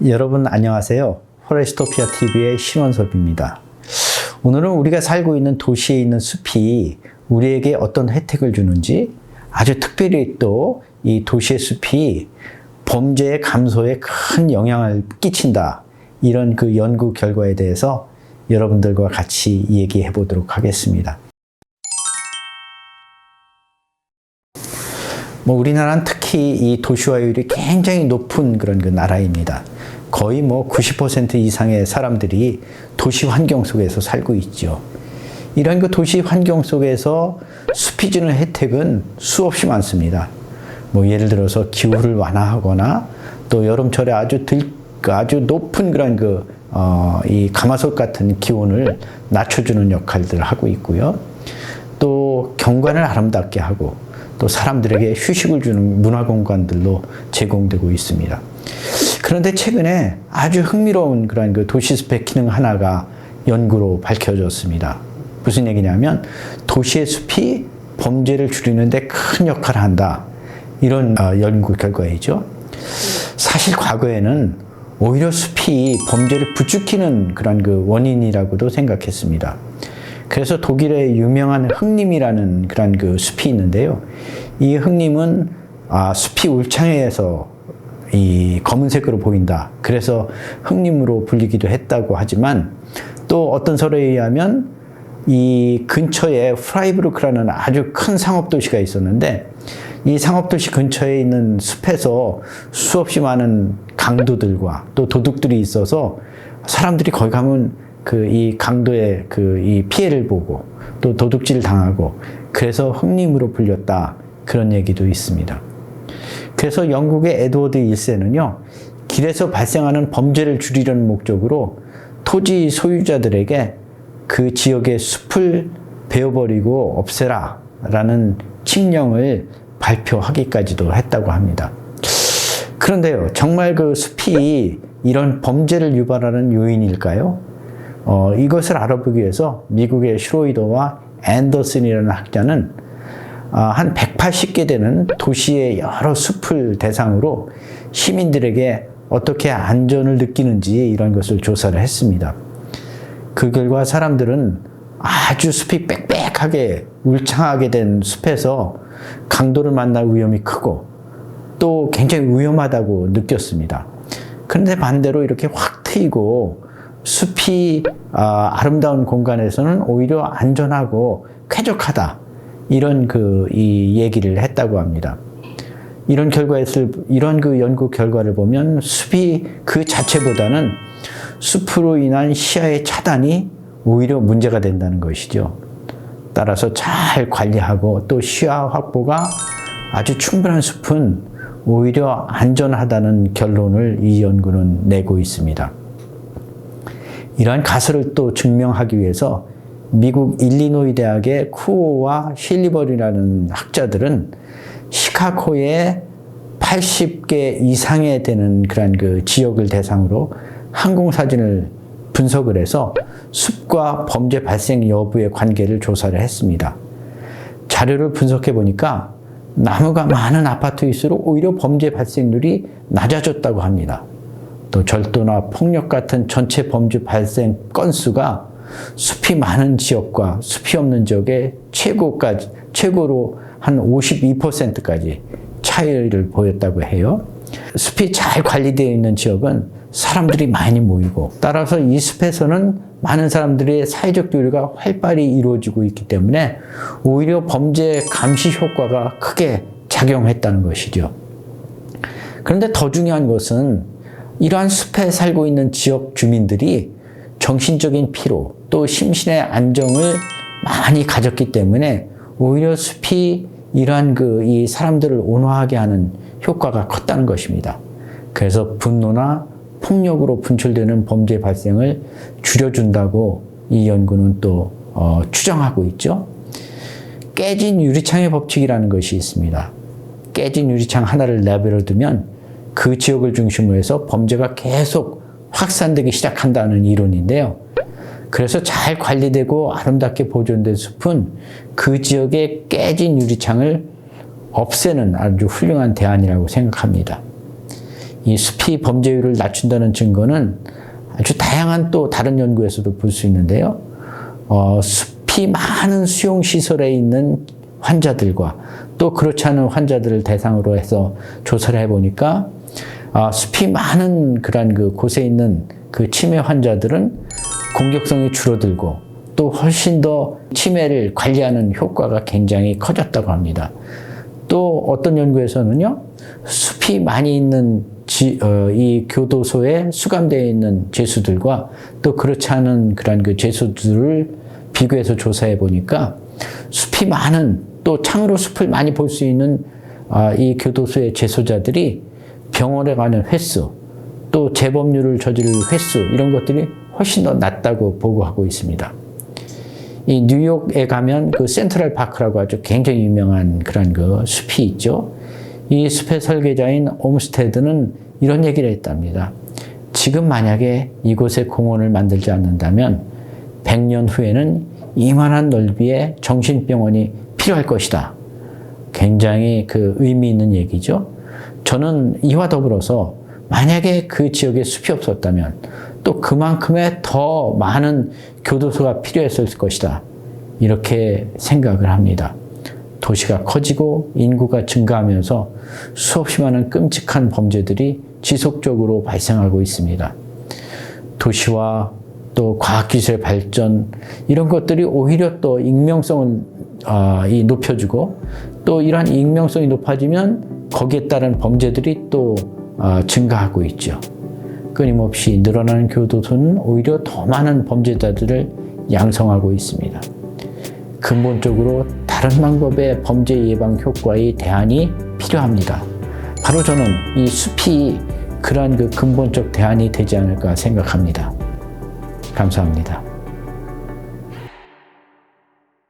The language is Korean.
여러분 안녕하세요. 포레스토피아 TV의 신원섭입니다. 오늘은 우리가 살고 있는 도시에 있는 숲이 우리에게 어떤 혜택을 주는지, 아주 특별히 또 이 도시의 숲이 범죄의 감소에 큰 영향을 끼친다, 이런 그 연구 결과에 대해서 여러분들과 같이 얘기해 보도록 하겠습니다. 우리나라는 특히 이 도시화율이 굉장히 높은 그런 그 나라입니다. 거의 90% 이상의 사람들이 도시 환경 속에서 살고 있죠. 이런 그 도시 환경 속에서 숲이 주는 혜택은 수없이 많습니다. 예를 들어서 기후를 완화하거나, 또 여름철에 아주 높은 그런 이 가마솥 같은 기온을 낮춰주는 역할들을 하고 있고요. 또 경관을 아름답게 하고, 또 사람들에게 휴식을 주는 문화 공간들로 제공되고 있습니다. 그런데 최근에 아주 흥미로운 그런 그 도시숲의 기능 하나가 연구로 밝혀졌습니다. 무슨 얘기냐면, 도시의 숲이 범죄를 줄이는데 큰 역할을 한다, 이런 연구 결과이죠. 사실 과거에는 오히려 숲이 범죄를 부추기는 그런 그 원인이라고도 생각했습니다. 그래서 독일의 유명한 흑림이라는 그런 그 숲이 있는데요. 이 흑림은 숲이 울창해서 이 검은색으로 보인다, 그래서 흑림으로 불리기도 했다고 하지만, 또 어떤 설에 의하면 이 근처에 프라이부르크라는 아주 큰 상업도시가 있었는데, 이 상업도시 근처에 있는 숲에서 수없이 많은 강도들과 또 도둑들이 있어서 사람들이 거기 가면 이 강도의 이 피해를 보고 또 도둑질을 당하고, 그래서 흑림으로 불렸다, 그런 얘기도 있습니다. 그래서 영국의 에드워드 1세는요, 길에서 발생하는 범죄를 줄이려는 목적으로 토지 소유자들에게 그 지역의 숲을 베어버리고 없애라 라는 칙령을 발표하기까지도 했다고 합니다. 그런데요, 정말 그 숲이 이런 범죄를 유발하는 요인일까요? 이것을 알아보기 위해서 미국의 슈로이더와 앤더슨이라는 학자는 한 180개 되는 도시의 여러 숲을 대상으로 시민들에게 어떻게 안전을 느끼는지 이런 것을 조사를 했습니다. 그 결과 사람들은 아주 숲이 빽빽하게 울창하게 된 숲에서 강도를 만날 위험이 크고, 또 굉장히 위험하다고 느꼈습니다. 그런데 반대로 이렇게 확 트이고 숲이 아름다운 공간에서는 오히려 안전하고 쾌적하다, 이런 이 얘기를 했다고 합니다. 이런 그 연구 결과를 보면 숲이 그 자체보다는 숲으로 인한 시야의 차단이 오히려 문제가 된다는 것이죠. 따라서 잘 관리하고 또 시야 확보가 아주 충분한 숲은 오히려 안전하다는 결론을 이 연구는 내고 있습니다. 이러한 가설을 또 증명하기 위해서 미국 일리노이 대학의 쿠오와 실리버리라는 학자들은 시카고의 80개 이상에 되는 그런 그 지역을 대상으로 항공사진을 분석을 해서 숲과 범죄 발생 여부의 관계를 조사를 했습니다. 자료를 분석해 보니까 나무가 많은 아파트일수록 오히려 범죄 발생률이 낮아졌다고 합니다. 또 절도나 폭력 같은 전체 범죄 발생 건수가 숲이 많은 지역과 숲이 없는 지역의 최고로 한 52%까지 차이를 보였다고 해요. 숲이 잘 관리되어 있는 지역은 사람들이 많이 모이고, 따라서 이 숲에서는 많은 사람들의 사회적 교류가 활발히 이루어지고 있기 때문에 오히려 범죄 감시 효과가 크게 작용했다는 것이죠. 그런데 더 중요한 것은 이러한 숲에 살고 있는 지역 주민들이 정신적인 피로, 또 심신의 안정을 많이 가졌기 때문에 오히려 숲이 이러한 이 사람들을 온화하게 하는 효과가 컸다는 것입니다. 그래서 분노나 폭력으로 분출되는 범죄 발생을 줄여준다고 이 연구는 또 추정하고 있죠. 깨진 유리창의 법칙이라는 것이 있습니다. 깨진 유리창 하나를 내버려 두면 그 지역을 중심으로 해서 범죄가 계속 확산되기 시작한다는 이론인데요. 그래서 잘 관리되고 아름답게 보존된 숲은 그 지역의 깨진 유리창을 없애는 아주 훌륭한 대안이라고 생각합니다. 이 숲이 범죄율을 낮춘다는 증거는 아주 다양한 또 다른 연구에서도 볼 수 있는데요. 숲이 많은 수용시설에 있는 환자들과 또 그렇지 않은 환자들을 대상으로 해서 조사를 해보니까 숲이 많은 그런 그 곳에 있는 그 치매 환자들은 공격성이 줄어들고 또 훨씬 더 치매를 관리하는 효과가 굉장히 커졌다고 합니다. 또 어떤 연구에서는요, 숲이 많이 있는 이 교도소에 수감되어 있는 죄수들과 또 그렇지 않은 그런 그 죄수들을 비교해서 조사해 보니까 숲이 많은 또 창으로 숲을 많이 볼 수 있는 이 교도소의 재소자들이 병원에 가는 횟수, 또 재범률을 저지를 횟수 이런 것들이 훨씬 더 낮다고 보고하고 있습니다. 이 뉴욕에 가면 그 센트럴 파크라고 아주 굉장히 유명한 그런 그 숲이 있죠. 이 숲의 설계자인 옴스테드는 이런 얘기를 했답니다. 지금 만약에 이곳에 공원을 만들지 않는다면 100년 후에는 이만한 넓이의 정신병원이 필요할 것이다. 굉장히 그 의미 있는 얘기죠. 저는 이와 더불어서 만약에 그 지역에 숲이 없었다면 또 그만큼의 더 많은 교도소가 필요했을 것이다. 이렇게 생각을 합니다. 도시가 커지고 인구가 증가하면서 수없이 많은 끔찍한 범죄들이 지속적으로 발생하고 있습니다. 도시와 또 과학기술의 발전 이런 것들이 오히려 또 익명성을 높여주고 또 이러한 익명성이 높아지면 거기에 따른 범죄들이 또 증가하고 있죠. 끊임없이 늘어나는 교도소는 오히려 더 많은 범죄자들을 양성하고 있습니다. 근본적으로 다른 방법의 범죄 예방 효과의 대안이 필요합니다. 바로 저는 이 숲이 그러한 그 근본적 대안이 되지 않을까 생각합니다. 감사합니다.